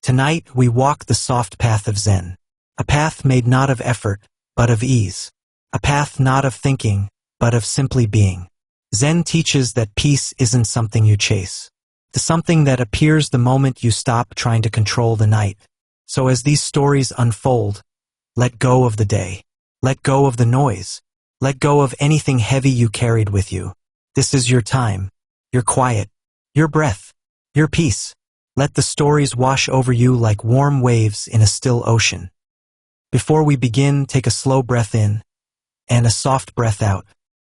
Tonight we walk the soft path of Zen. A path made not of effort, but of ease. A path not of thinking, but of simply being. Zen teaches that peace isn't something you chase. It's something that appears the moment you stop trying to control the night. So as these stories unfold, let go of the day. Let go of the noise. Let go of anything heavy you carried with you. This is your time, your quiet, your breath, your peace. Let the stories wash over you like warm waves in a still ocean. Before we begin, take a slow breath in and a soft breath out.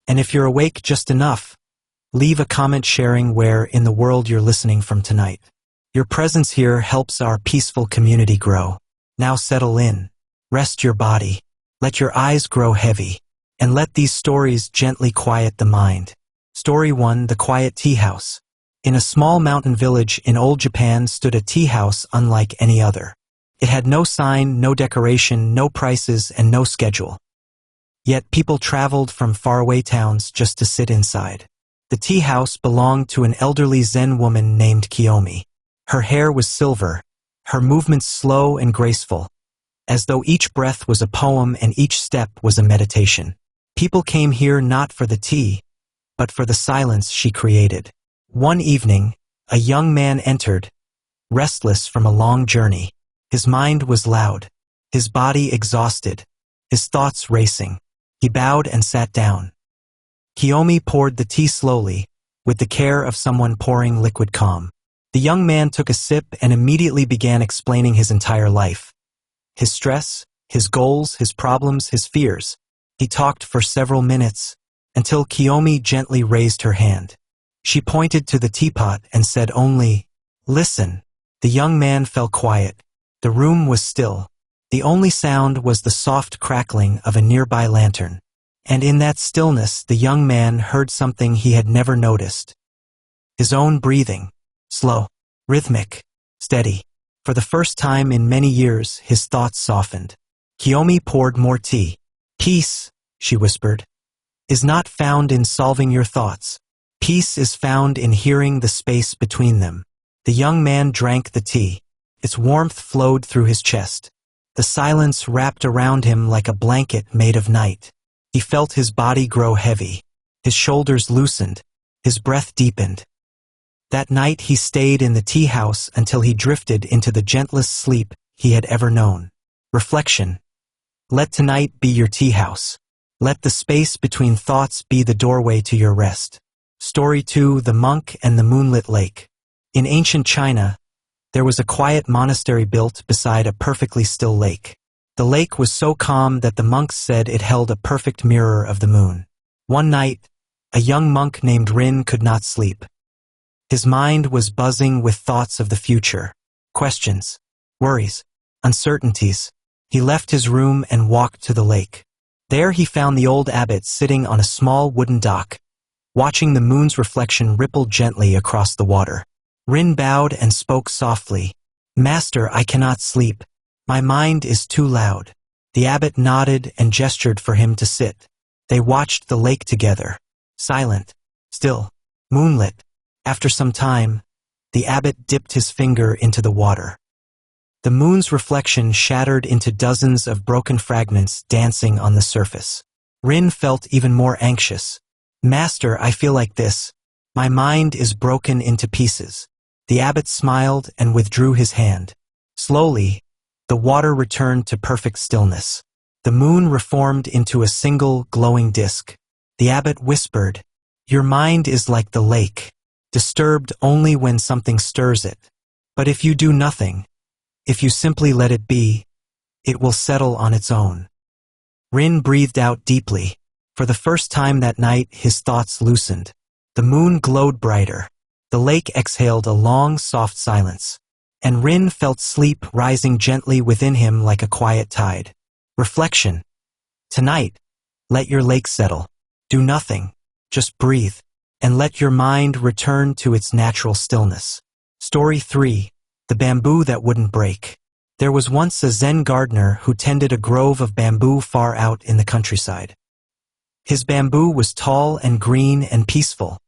And if you're awake just enough, leave a comment sharing where in the world you're listening from tonight. Your presence here helps our peaceful community grow. Now settle in, rest your body, let your eyes grow heavy, and let these stories gently quiet the mind. Story 1: The Quiet Tea House. In a small mountain village in old Japan stood a tea house unlike any other. It had no sign, no decoration, no prices, and no schedule. Yet people traveled from faraway towns just to sit inside. The tea house belonged to an elderly Zen woman named Kiyomi. Her hair was silver, her movements slow and graceful, as though each breath was a poem and each step was a meditation. People came here not for the tea, but for the silence she created. One evening, a young man entered, restless from a long journey. His mind was loud, his body exhausted, his thoughts racing. He bowed and sat down. Kiyomi poured the tea slowly, with the care of someone pouring liquid calm. The young man took a sip and immediately began explaining his entire life. His stress, his goals, his problems, his fears. He talked for several minutes, until Kiyomi gently raised her hand. She pointed to the teapot and said only, "Listen." The young man fell quiet. The room was still. The only sound was the soft crackling of a nearby lantern. And in that stillness, the young man heard something he had never noticed. His own breathing, slow, rhythmic, steady. For the first time in many years, his thoughts softened. Kiyomi poured more tea. "Peace," she whispered, "is not found in solving your thoughts. Peace is found in hearing the space between them." The young man drank the tea. Its warmth flowed through his chest. The silence wrapped around him like a blanket made of night. He felt his body grow heavy. His shoulders loosened. His breath deepened. That night he stayed in the tea house until he drifted into the gentlest sleep he had ever known. Reflection. Let tonight be your tea house. Let the space between thoughts be the doorway to your rest. Story 2: The Monk and the Moonlit Lake. In ancient China, there was a quiet monastery built beside a perfectly still lake. The lake was so calm that the monks said it held a perfect mirror of the moon. One night, a young monk named Rin could not sleep. His mind was buzzing with thoughts of the future, questions, worries, uncertainties. He left his room and walked to the lake. There he found the old abbot sitting on a small wooden dock, watching the moon's reflection ripple gently across the water. Rin bowed and spoke softly, "Master, I cannot sleep. My mind is too loud." The abbot nodded and gestured for him to sit. They watched the lake together, silent, still, moonlit. After some time, the abbot dipped his finger into the water. The moon's reflection shattered into dozens of broken fragments dancing on the surface. Rin felt even more anxious. "Master, I feel like this. My mind is broken into pieces." The abbot smiled and withdrew his hand. Slowly, the water returned to perfect stillness. The moon reformed into a single glowing disk. The abbot whispered, "Your mind is like the lake, disturbed only when something stirs it. But if you do nothing, if you simply let it be, it will settle on its own." Rin breathed out deeply. For the first time that night, his thoughts loosened. The moon glowed brighter. The lake exhaled a long, soft silence, and Rin felt sleep rising gently within him like a quiet tide. Reflection. Tonight, let your lake settle. Do nothing, just breathe, and let your mind return to its natural stillness. Story 3: The Bamboo That Wouldn't Break. There was once a Zen gardener who tended a grove of bamboo far out in the countryside. His bamboo was tall and green and peaceful,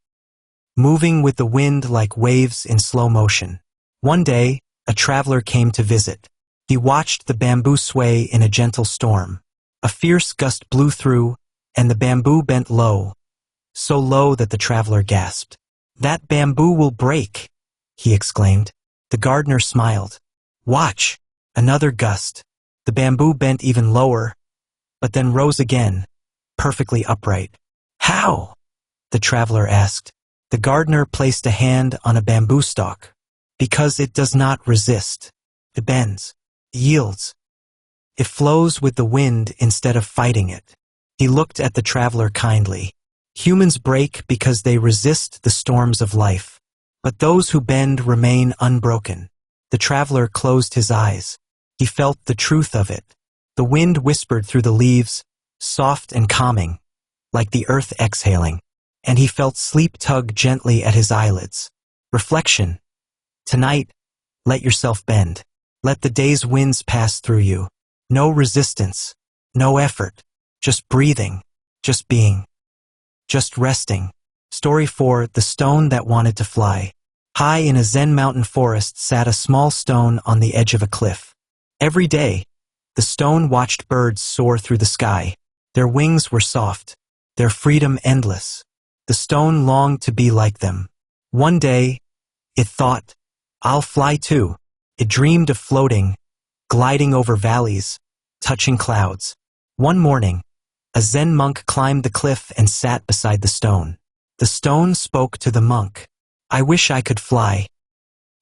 moving with the wind like waves in slow motion. One day, a traveler came to visit. He watched the bamboo sway in a gentle storm. A fierce gust blew through, and the bamboo bent low, so low that the traveler gasped. "That bamboo will break," he exclaimed. The gardener smiled. "Watch." Another gust. The bamboo bent even lower, but then rose again, perfectly upright. "How?" the traveler asked. The gardener placed a hand on a bamboo stalk. "Because it does not resist. It bends, yields. It flows with the wind instead of fighting it." He looked at the traveler kindly. "Humans break because they resist the storms of life, but those who bend remain unbroken." The traveler closed his eyes. He felt the truth of it. The wind whispered through the leaves, soft and calming, like the earth exhaling, and he felt sleep tug gently at his eyelids. Reflection. Tonight, let yourself bend. Let the day's winds pass through you. No resistance, no effort, just breathing, just being, just resting. Story 4: The Stone That Wanted to Fly. High in a Zen mountain forest sat a small stone on the edge of a cliff. Every day, the stone watched birds soar through the sky. Their wings were soft, their freedom endless. The stone longed to be like them. One day, it thought, "I'll fly too." It dreamed of floating, gliding over valleys, touching clouds. One morning, a Zen monk climbed the cliff and sat beside the stone. The stone spoke to the monk. "I wish I could fly.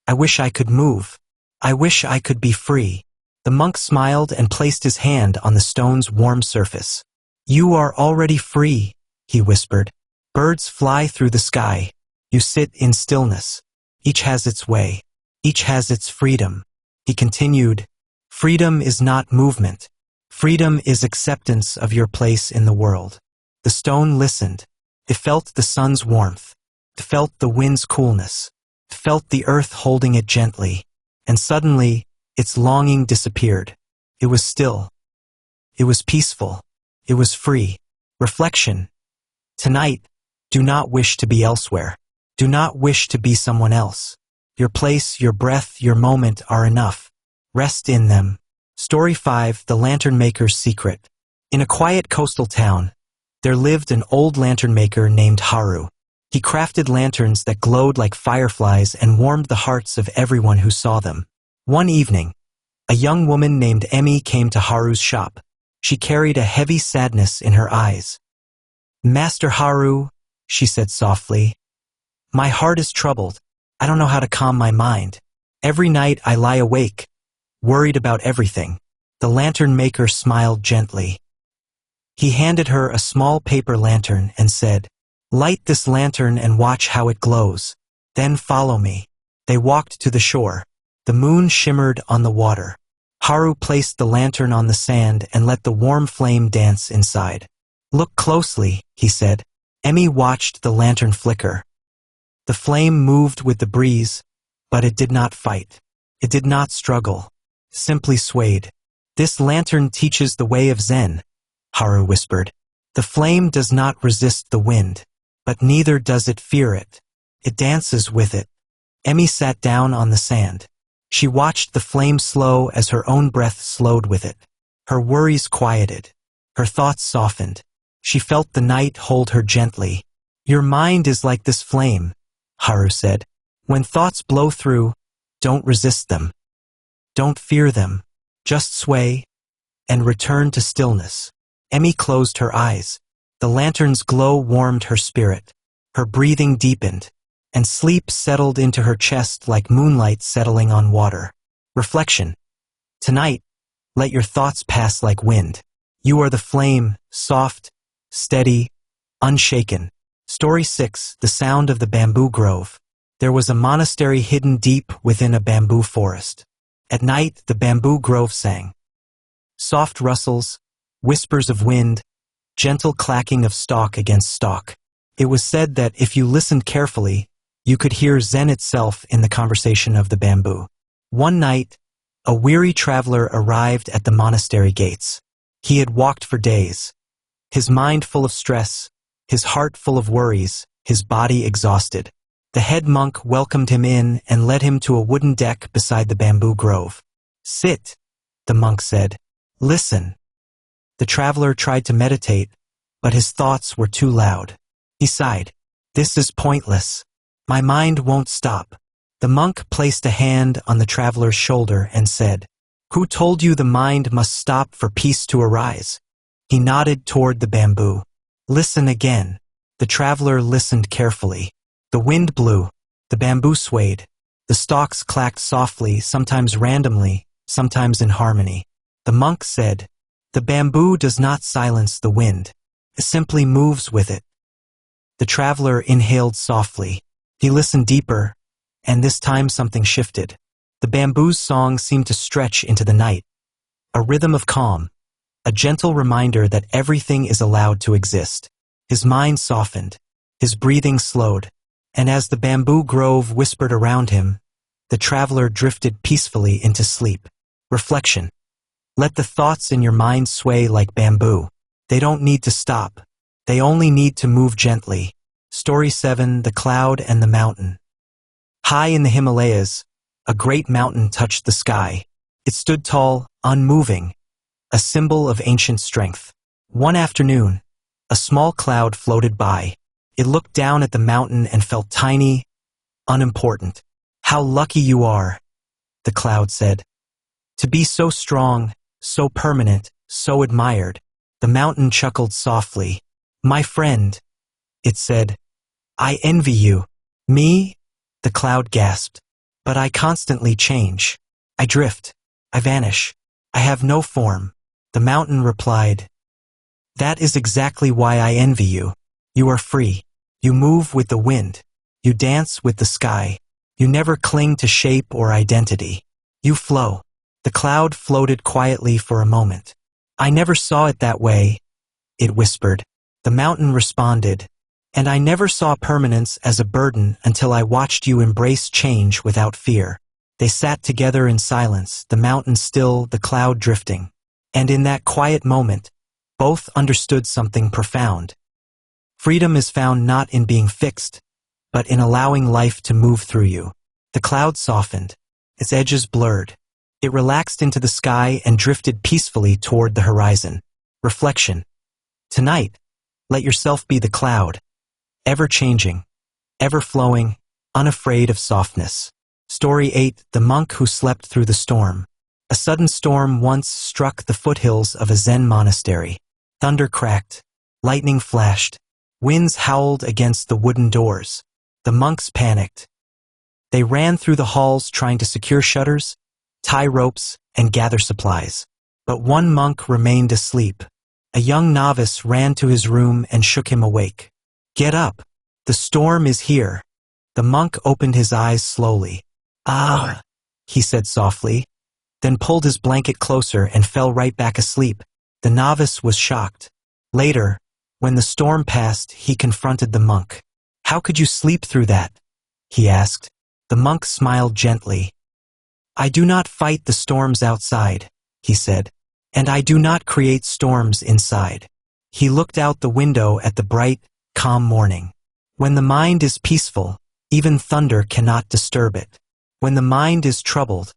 I wish I could move. I wish I could be free." The monk smiled and placed his hand on the stone's warm surface. "You are already free," he whispered. "Birds fly through the sky. You sit in stillness. Each has its way. Each has its freedom." He continued, "Freedom is not movement. Freedom is acceptance of your place in the world." The stone listened. It felt the sun's warmth. It felt the wind's coolness. It felt the earth holding it gently. And suddenly, its longing disappeared. It was still. It was peaceful. It was free. Reflection. Tonight, do not wish to be elsewhere. Do not wish to be someone else. Your place, your breath, your moment are enough. Rest in them. Story 5: The Lantern Maker's Secret. In a quiet coastal town, there lived an old lantern maker named Haru. He crafted lanterns that glowed like fireflies and warmed the hearts of everyone who saw them. One evening, a young woman named Emmy came to Haru's shop. She carried a heavy sadness in her eyes. "Master Haru," she said softly, "my heart is troubled. I don't know how to calm my mind. Every night I lie awake, worried about everything." The lantern maker smiled gently. He handed her a small paper lantern and said, "Light this lantern and watch how it glows. Then follow me." They walked to the shore. The moon shimmered on the water. Haru placed the lantern on the sand and let the warm flame dance inside. "Look closely," he said. Emmy watched the lantern flicker. The flame moved with the breeze, but it did not fight. It did not struggle, simply swayed. "This lantern teaches the way of Zen," Haru whispered. "The flame does not resist the wind, but neither does it fear it. It dances with it." Emmy sat down on the sand. She watched the flame slow as her own breath slowed with it. Her worries quieted. Her thoughts softened. She felt the night hold her gently. "Your mind is like this flame," Haru said. "When thoughts blow through, don't resist them. Don't fear them. Just sway and return to stillness." Emmy closed her eyes. The lantern's glow warmed her spirit. Her breathing deepened, and sleep settled into her chest like moonlight settling on water. Reflection. Tonight, let your thoughts pass like wind. You are the flame, soft, steady, unshaken. Story 6: The Sound of the Bamboo Grove. There was a monastery hidden deep within a bamboo forest. At night, the bamboo grove sang. Soft rustles, whispers of wind, gentle clacking of stalk against stalk. It was said that if you listened carefully, you could hear Zen itself in the conversation of the bamboo. One night, a weary traveler arrived at the monastery gates. He had walked for days, his mind full of stress, his heart full of worries, his body exhausted. The head monk welcomed him in and led him to a wooden deck beside the bamboo grove. "Sit," the monk said. "Listen." The traveler tried to meditate, but his thoughts were too loud. He sighed. "This is pointless. My mind won't stop." The monk placed a hand on the traveler's shoulder and said, "Who told you the mind must stop for peace to arise?" He nodded toward the bamboo. "Listen again." The traveler listened carefully. The wind blew. The bamboo swayed. The stalks clacked softly, sometimes randomly, sometimes in harmony. The monk said, "The bamboo does not silence the wind. It simply moves with it." The traveler inhaled softly. He listened deeper, and this time something shifted. The bamboo's song seemed to stretch into the night, a rhythm of calm, a gentle reminder that everything is allowed to exist. His mind softened, his breathing slowed, and as the bamboo grove whispered around him, the traveler drifted peacefully into sleep. Reflection. Let the thoughts in your mind sway like bamboo. They don't need to stop. They only need to move gently. Story 7: The Cloud and the Mountain. High in the Himalayas, a great mountain touched the sky. It stood tall, unmoving, a symbol of ancient strength. One afternoon, a small cloud floated by. It looked down at the mountain and felt tiny, unimportant. "How lucky you are," the cloud said. "To be so strong, so permanent, so admired." The mountain chuckled softly. "My friend," it said, "I envy you." "Me?" the cloud gasped. "But I constantly change. I drift. I vanish. I have no form." The mountain replied, "That is exactly why I envy you. You are free. You move with the wind. You dance with the sky. You never cling to shape or identity. You flow." The cloud floated quietly for a moment. "I never saw it that way," it whispered. The mountain responded, "And I never saw permanence as a burden until I watched you embrace change without fear." They sat together in silence, the mountain still, the cloud drifting. And in that quiet moment, both understood something profound. Freedom is found not in being fixed, but in allowing life to move through you. The cloud softened, its edges blurred. It relaxed into the sky and drifted peacefully toward the horizon. Reflection. Tonight, let yourself be the cloud, ever-changing, ever-flowing, unafraid of softness. Story 8: The Monk Who Slept Through the Storm. A sudden storm once struck the foothills of a Zen monastery. Thunder cracked, lightning flashed, winds howled against the wooden doors. The monks panicked. They ran through the halls trying to secure shutters, tie ropes, and gather supplies. But one monk remained asleep. A young novice ran to his room and shook him awake. "Get up! The storm is here." The monk opened his eyes slowly. "Ah," he said softly, then pulled his blanket closer and fell right back asleep. The novice was shocked. Later, when the storm passed, he confronted the monk. "How could you sleep through that?" he asked. The monk smiled gently. "I do not fight the storms outside," he said, "and I do not create storms inside." He looked out the window at the bright, calm morning. When the mind is peaceful, even thunder cannot disturb it. When the mind is troubled,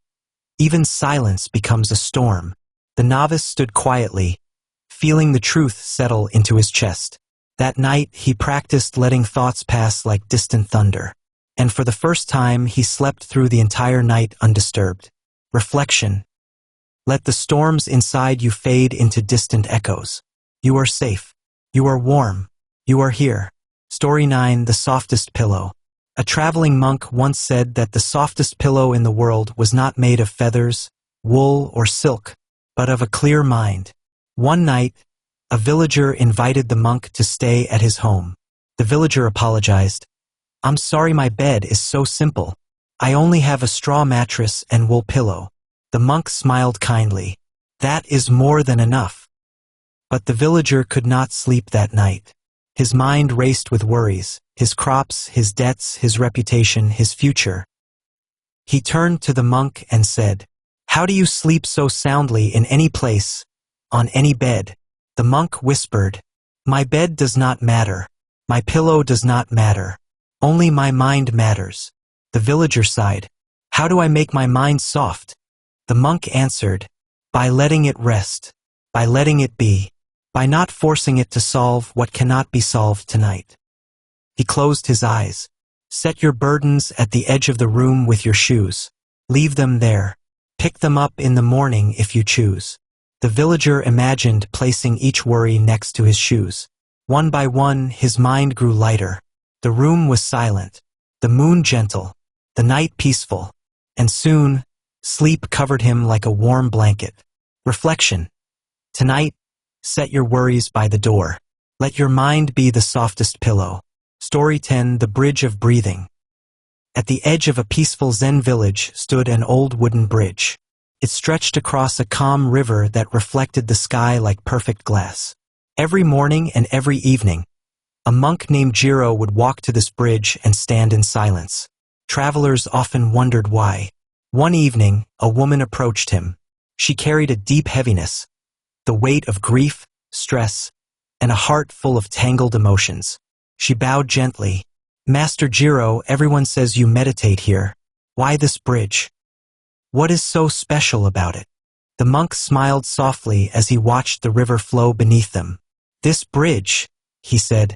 even silence becomes a storm. The novice stood quietly, feeling the truth settle into his chest. That night, he practiced letting thoughts pass like distant thunder. And for the first time, he slept through the entire night undisturbed. Reflection. Let the storms inside you fade into distant echoes. You are safe. You are warm. You are here. Story 9: The Softest Pillow. A traveling monk once said that the softest pillow in the world was not made of feathers, wool, or silk, but of a clear mind. One night, a villager invited the monk to stay at his home. The villager apologized. "I'm sorry, my bed is so simple. I only have a straw mattress and wool pillow." The monk smiled kindly. "That is more than enough." But the villager could not sleep that night. His mind raced with worries, his crops, his debts, his reputation, his future. He turned to the monk and said, "How do you sleep so soundly in any place, on any bed?" The monk whispered, "My bed does not matter. My pillow does not matter. Only my mind matters. The villager sighed. How do I make my mind soft? The monk answered, by letting it rest, by letting it be, by not forcing it to solve what cannot be solved tonight. He closed his eyes. Set your burdens at the edge of the room with your shoes. Leave them there. Pick them up in the morning if you choose. The villager imagined placing each worry next to his shoes. One by one, his mind grew lighter. The room was silent, the moon gentle, the night peaceful, and soon, sleep covered him like a warm blanket. Reflection. Tonight, set your worries by the door. Let your mind be the softest pillow. Story 10: The Bridge of Breathing. At the edge of a peaceful Zen village stood an old wooden bridge. It stretched across a calm river that reflected the sky like perfect glass. Every morning and every evening, a monk named Jiro would walk to this bridge and stand in silence. Travelers often wondered why. One evening, a woman approached him. She carried a deep heaviness, the weight of grief, stress, and a heart full of tangled emotions. She bowed gently. Master Jiro, everyone says you meditate here. Why this bridge? What is so special about it? The monk smiled softly as he watched the river flow beneath them. This bridge, he said,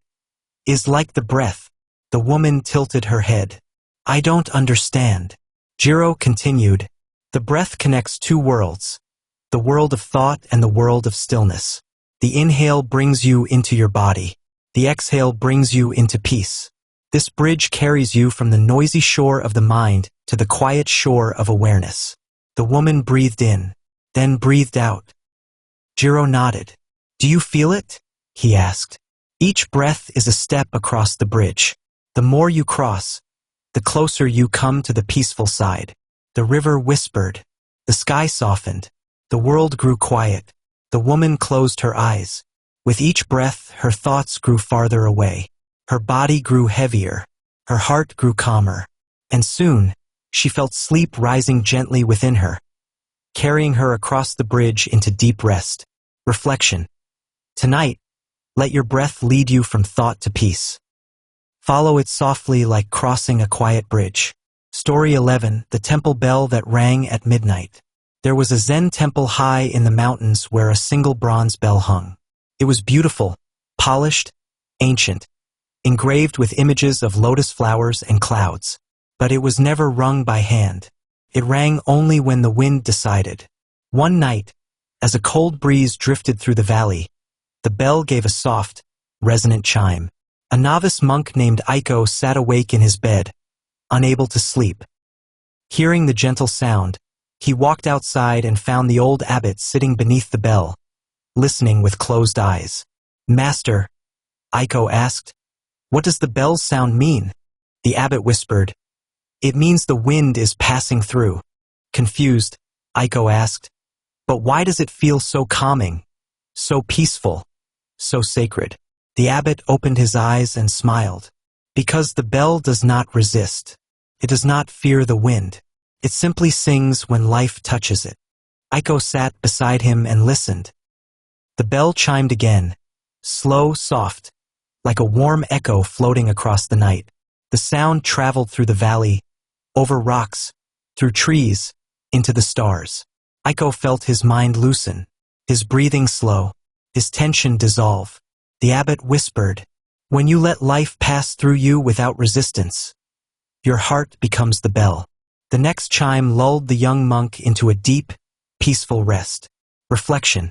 is like the breath. The woman tilted her head. I don't understand. Jiro continued. The breath connects two worlds, the world of thought and the world of stillness. The inhale brings you into your body. The exhale brings you into peace. This bridge carries you from the noisy shore of the mind to the quiet shore of awareness. The woman breathed in, then breathed out. Jiro nodded. Do you feel it? He asked. Each breath is a step across the bridge. The more you cross, the closer you come to the peaceful side. The river whispered. The sky softened. The world grew quiet. The woman closed her eyes. With each breath, her thoughts grew farther away. Her body grew heavier. Her heart grew calmer. And soon, she felt sleep rising gently within her, carrying her across the bridge into deep rest. Reflection. Tonight, let your breath lead you from thought to peace. Follow it softly like crossing a quiet bridge. Story 11: The Temple Bell That Rang at Midnight. There was a Zen temple high in the mountains where a single bronze bell hung. It was beautiful, polished, ancient, engraved with images of lotus flowers and clouds. But it was never rung by hand. It rang only when the wind decided. One night, as a cold breeze drifted through the valley, the bell gave a soft, resonant chime. A novice monk named Aiko sat awake in his bed, unable to sleep. Hearing the gentle sound, he walked outside and found the old abbot sitting beneath the bell, listening with closed eyes. Master, Aiko asked, what does the bell's sound mean? The abbot whispered, it means the wind is passing through. Confused, Aiko asked, but why does it feel so calming, so peaceful, so sacred? The abbot opened his eyes and smiled. Because the bell does not resist. It does not fear the wind. It simply sings when life touches it. Aiko sat beside him and listened. The bell chimed again, slow, soft, like a warm echo floating across the night. The sound traveled through the valley, over rocks, through trees, into the stars. Aiko felt his mind loosen, his breathing slow, his tension dissolve. The abbot whispered, when you let life pass through you without resistance, your heart becomes the bell. The next chime lulled the young monk into a deep, peaceful rest. Reflection.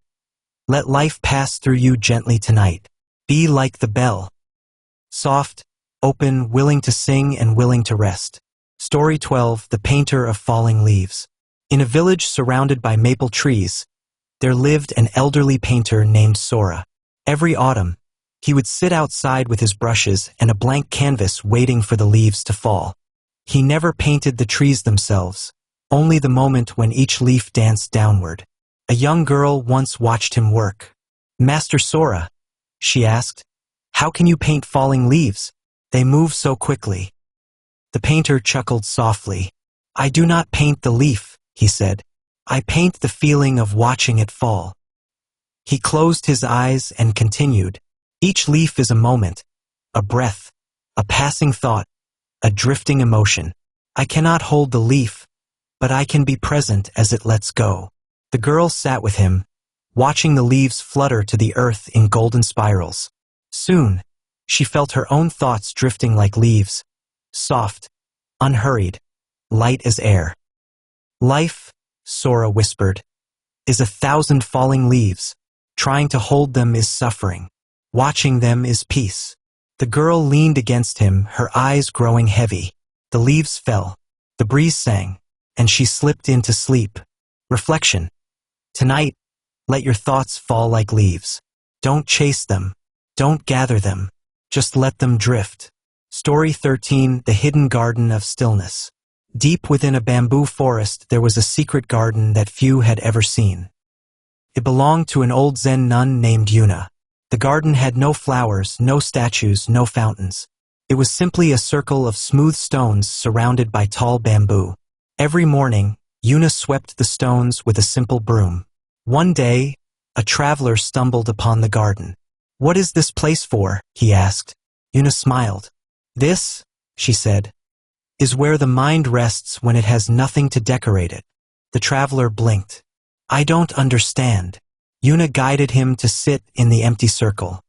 Let life pass through you gently tonight. Be like the bell. Soft, open, willing to sing and willing to rest. Story 12: The Painter of Falling Leaves. In a village surrounded by maple trees, there lived an elderly painter named Sora. Every autumn, he would sit outside with his brushes and a blank canvas waiting for the leaves to fall. He never painted the trees themselves, only the moment when each leaf danced downward. A young girl once watched him work. Master Sora, she asked, how can you paint falling leaves? They move so quickly. The painter chuckled softly. I do not paint the leaf, he said. I paint the feeling of watching it fall. He closed his eyes and continued. Each leaf is a moment, a breath, a passing thought. a drifting emotion. I cannot hold the leaf, but I can be present as it lets go. The girl sat with him, watching the leaves flutter to the earth in golden spirals. Soon, she felt her own thoughts drifting like leaves, soft, unhurried, light as air. Life, Sora whispered, is 1,000 falling leaves. Trying to hold them is suffering. Watching them is peace. The girl leaned against him, her eyes growing heavy. The leaves fell, the breeze sang, and she slipped into sleep. Reflection. Tonight, let your thoughts fall like leaves. Don't chase them. Don't gather them. Just let them drift. Story 13, The Hidden Garden of Stillness. Deep within a bamboo forest, there was a secret garden that few had ever seen. It belonged to an old Zen nun named Yuna. The garden had no flowers, no statues, no fountains. It was simply a circle of smooth stones surrounded by tall bamboo. Every morning, Yuna swept the stones with a simple broom. One day, a traveler stumbled upon the garden. "What is this place for?" he asked. Yuna smiled. "This," she said, "is where the mind rests when it has nothing to decorate it." The traveler blinked. "I don't understand." Yuna guided him to sit in the empty circle.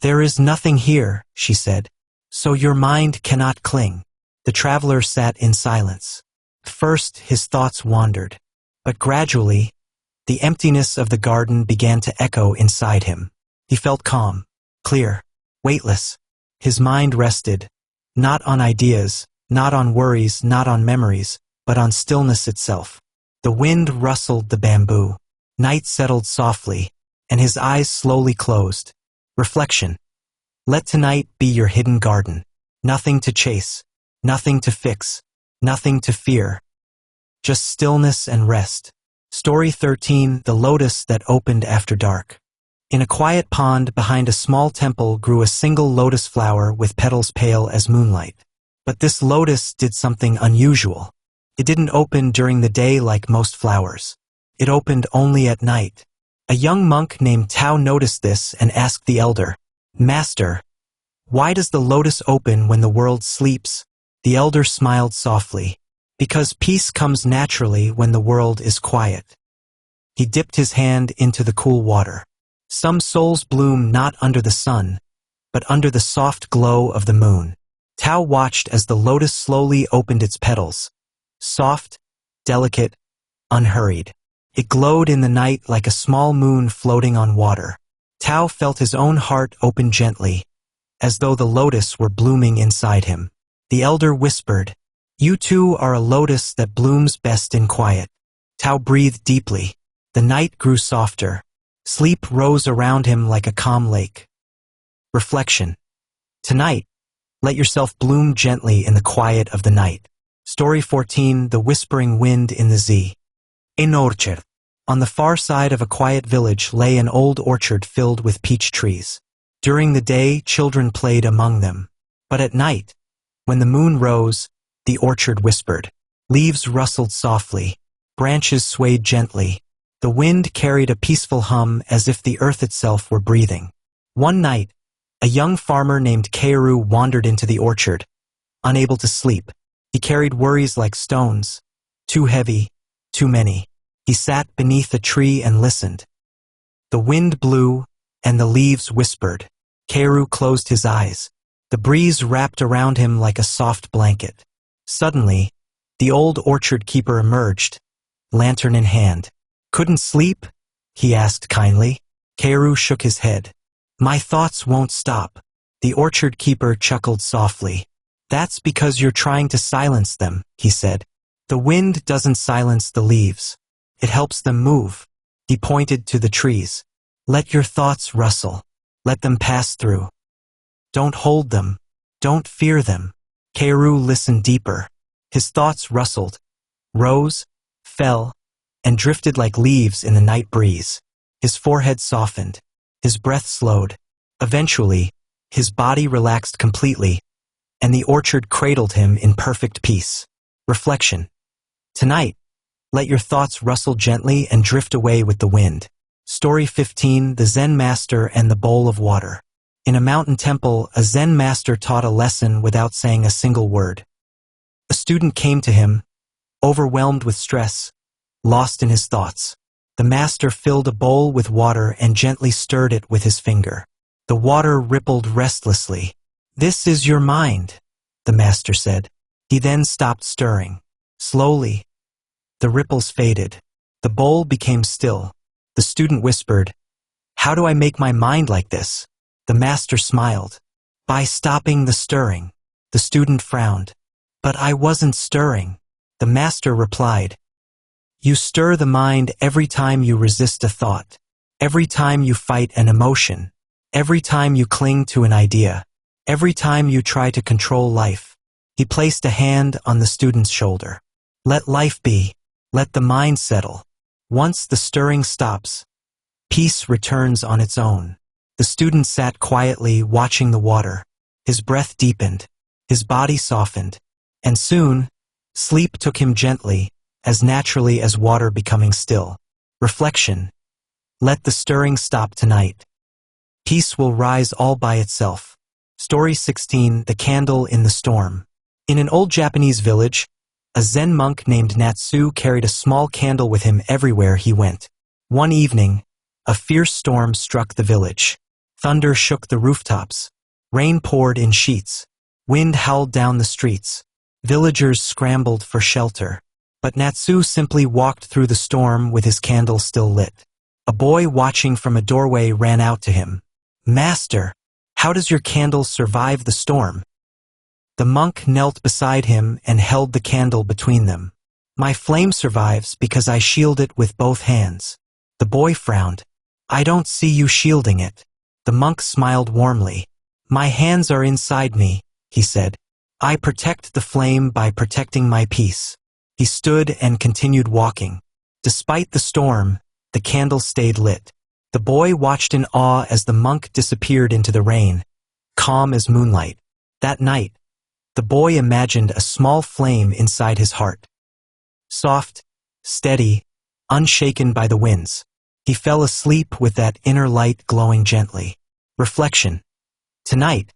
"There is nothing here," she said, "so your mind cannot cling." The traveler sat in silence. First, his thoughts wandered, but gradually, the emptiness of the garden began to echo inside him. He felt calm, clear, weightless. His mind rested, not on ideas, not on worries, not on memories, but on stillness itself. The wind rustled the bamboo. Night settled softly, and his eyes slowly closed. Reflection. Let tonight be your hidden garden. Nothing to chase, nothing to fix, nothing to fear. Just stillness and rest. Story 13, The Lotus That Opened After Dark. In a quiet pond behind a small temple grew a single lotus flower with petals pale as moonlight. But this lotus did something unusual. It didn't open during the day like most flowers. It opened only at night. A young monk named Tao noticed this and asked the elder, "Master, why does the lotus open when the world sleeps?" The elder smiled softly. "Because peace comes naturally when the world is quiet." He dipped his hand into the cool water. Some souls bloom not under the sun, but under the soft glow of the moon. Tao watched as the lotus slowly opened its petals. Soft, delicate, unhurried. It glowed in the night like a small moon floating on water. Tao felt his own heart open gently, as though the lotus were blooming inside him. The elder whispered, "You too are a lotus that blooms best in quiet." Tao breathed deeply. The night grew softer. Sleep rose around him like a calm lake. Reflection. Tonight, let yourself bloom gently in the quiet of the night. Story 14, The Whispering Wind in the Z. In orchard. On the far side of a quiet village lay an old orchard filled with peach trees. During the day, children played among them. But at night, when the moon rose, the orchard whispered. Leaves rustled softly. Branches swayed gently. The wind carried a peaceful hum as if the earth itself were breathing. One night, a young farmer named Keiru wandered into the orchard, unable to sleep. He carried worries like stones, too heavy, too many. He sat beneath a tree and listened. The wind blew, and the leaves whispered. Keiru closed his eyes. The breeze wrapped around him like a soft blanket. Suddenly, the old orchard keeper emerged, lantern in hand. "Couldn't sleep?" he asked kindly. Keiru shook his head. "My thoughts won't stop." The orchard keeper chuckled softly. "That's because you're trying to silence them," he said. "The wind doesn't silence the leaves. It helps them move." He pointed to the trees. "Let your thoughts rustle. Let them pass through. Don't hold them. Don't fear them." Keiru listened deeper. His thoughts rustled, rose, fell, and drifted like leaves in the night breeze. His forehead softened. His breath slowed. Eventually, his body relaxed completely, and the orchard cradled him in perfect peace. Reflection. Tonight, let your thoughts rustle gently and drift away with the wind. Story 15, The Zen Master and the Bowl of Water. In a mountain temple, a Zen master taught a lesson without saying a single word. A student came to him, overwhelmed with stress, lost in his thoughts. The master filled a bowl with water and gently stirred it with his finger. The water rippled restlessly. "This is your mind," the master said. He then stopped stirring. Slowly, the ripples faded. The bowl became still. The student whispered, "How do I make my mind like this?" The master smiled. "By stopping the stirring." The student frowned. "But I wasn't stirring." The master replied, "You stir the mind every time you resist a thought, every time you fight an emotion, every time you cling to an idea, every time you try to control life." He placed a hand on the student's shoulder. "Let life be. Let the mind settle. Once the stirring stops, peace returns on its own." The student sat quietly watching the water. His breath deepened. His body softened. And soon, sleep took him gently, as naturally as water becoming still. Reflection. Let the stirring stop tonight. Peace will rise all by itself. Story 16. The Candle in the Storm. In an old Japanese village, a Zen monk named Natsu carried a small candle with him everywhere he went. One evening, a fierce storm struck the village. Thunder shook the rooftops. Rain poured in sheets. Wind howled down the streets. Villagers scrambled for shelter. But Natsu simply walked through the storm with his candle still lit. A boy watching from a doorway ran out to him. "Master, how does your candle survive the storm?" The monk knelt beside him and held the candle between them. "My flame survives because I shield it with both hands." The boy frowned. "I don't see you shielding it." The monk smiled warmly. "My hands are inside me," he said. "I protect the flame by protecting my peace." He stood and continued walking. Despite the storm, the candle stayed lit. The boy watched in awe as the monk disappeared into the rain, calm as moonlight. That night, the boy imagined a small flame inside his heart. Soft, steady, unshaken by the winds. He fell asleep with that inner light glowing gently. Reflection. Tonight,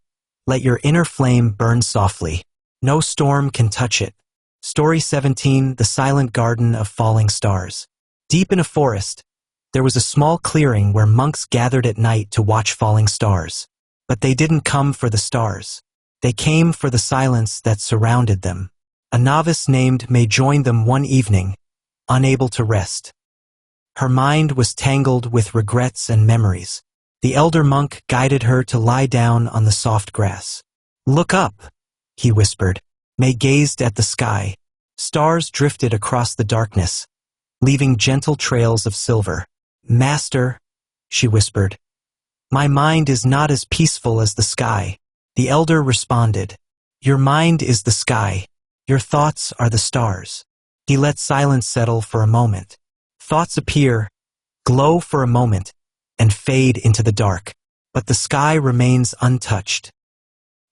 let your inner flame burn softly. No storm can touch it. Story 17. The Silent Garden of Falling Stars. Deep in a forest, there was a small clearing where monks gathered at night to watch falling stars. But they didn't come for the stars. They came for the silence that surrounded them. A novice named May joined them one evening, unable to rest. Her mind was tangled with regrets and memories. The elder monk guided her to lie down on the soft grass. "Look up," he whispered. May gazed at the sky. Stars drifted across the darkness, leaving gentle trails of silver. "Master," she whispered, "my mind is not as peaceful as the sky." The elder responded, "Your mind is the sky. Your thoughts are the stars." He let silence settle for a moment. Thoughts appear, glow for a moment, and fade into the dark, but the sky remains untouched.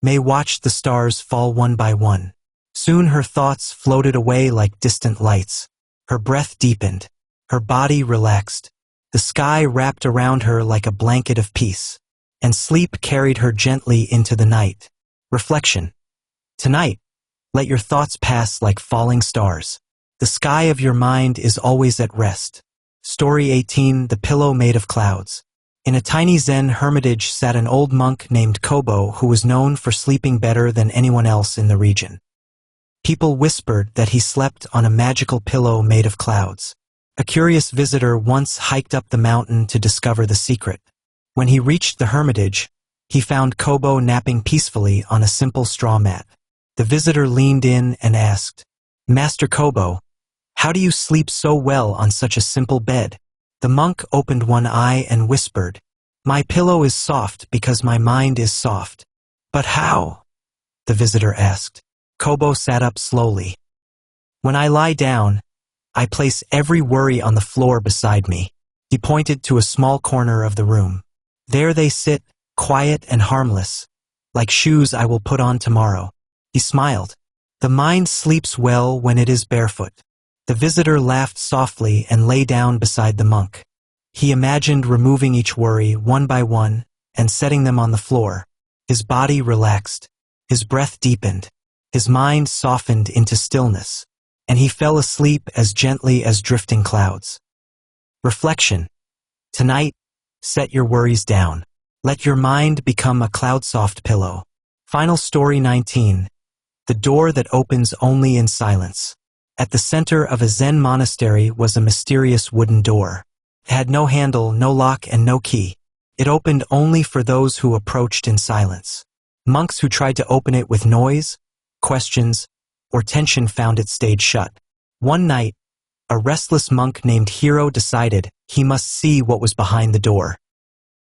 May watched the stars fall one by one. Soon her thoughts floated away like distant lights. Her breath deepened. Her body relaxed. The sky wrapped around her like a blanket of peace, and sleep carried her gently into the night. Reflection. Tonight, let your thoughts pass like falling stars. The sky of your mind is always at rest. Story 18. The Pillow Made of Clouds. In a tiny Zen hermitage sat an old monk named Kobo who was known for sleeping better than anyone else in the region. People whispered that he slept on a magical pillow made of clouds. A curious visitor once hiked up the mountain to discover the secret. When he reached the hermitage, he found Kobo napping peacefully on a simple straw mat. The visitor leaned in and asked, "Master Kobo, how do you sleep so well on such a simple bed?" The monk opened one eye and whispered, "My pillow is soft because my mind is soft." "But how?" the visitor asked. Kobo sat up slowly. "When I lie down, I place every worry on the floor beside me." He pointed to a small corner of the room. "There they sit, quiet and harmless, like shoes I will put on tomorrow." He smiled. "The mind sleeps well when it is barefoot." The visitor laughed softly and lay down beside the monk. He imagined removing each worry one by one and setting them on the floor. His body relaxed, his breath deepened, his mind softened into stillness, and he fell asleep as gently as drifting clouds. Reflection. Tonight, set your worries down. Let your mind become a cloud-soft pillow. Final story 19. The door that opens only in silence. At the center of a Zen monastery was a mysterious wooden door. It had no handle, no lock, and no key. It opened only for those who approached in silence. Monks who tried to open it with noise, questions, or tension found it stayed shut. One night, a restless monk named Hiro decided he must see what was behind the door.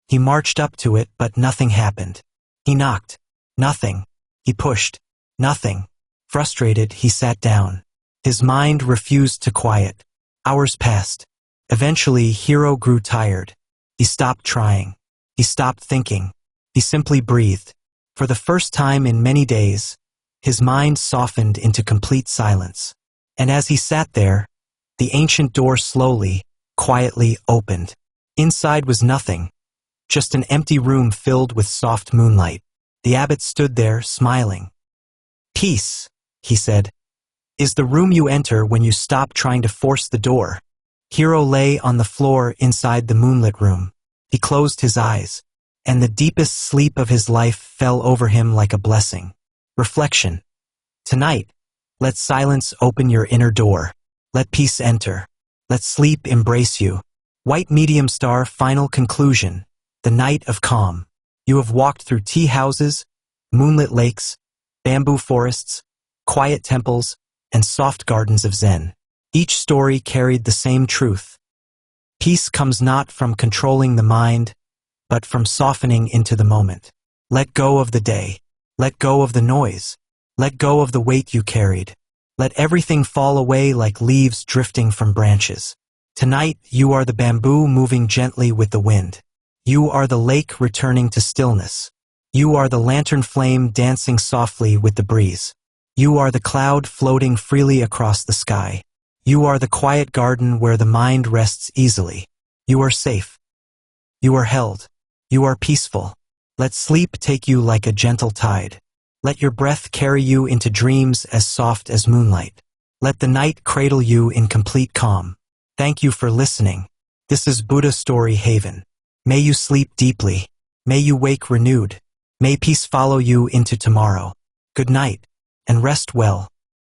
He marched up to it, but nothing happened. He knocked. Nothing. He pushed. Nothing. Frustrated, he sat down. His mind refused to quiet. Hours passed. Eventually, Hiro grew tired. He stopped trying. He stopped thinking. He simply breathed. For the first time in many days, his mind softened into complete silence. And as he sat there, the ancient door slowly, quietly opened. Inside was nothing, just an empty room filled with soft moonlight. The abbot stood there, smiling. "Peace," he said, "is the room you enter when you stop trying to force the door." Hiro lay on the floor inside the moonlit room. He closed his eyes, and the deepest sleep of his life fell over him like a blessing. Reflection. Tonight, let silence open your inner door. Let peace enter. Let sleep embrace you. White medium star. Final conclusion. The night of calm. You have walked through tea houses, moonlit lakes, bamboo forests, quiet temples, and soft gardens of Zen. Each story carried the same truth. Peace comes not from controlling the mind, but from softening into the moment. Let go of the day. Let go of the noise. Let go of the weight you carried. Let everything fall away like leaves drifting from branches. Tonight, you are the bamboo moving gently with the wind. You are the lake returning to stillness. You are the lantern flame dancing softly with the breeze. You are the cloud floating freely across the sky. You are the quiet garden where the mind rests easily. You are safe. You are held. You are peaceful. Let sleep take you like a gentle tide. Let your breath carry you into dreams as soft as moonlight. Let the night cradle you in complete calm. Thank you for listening. This is Buddha Story Haven. May you sleep deeply. May you wake renewed. May peace follow you into tomorrow. Good night, and rest well.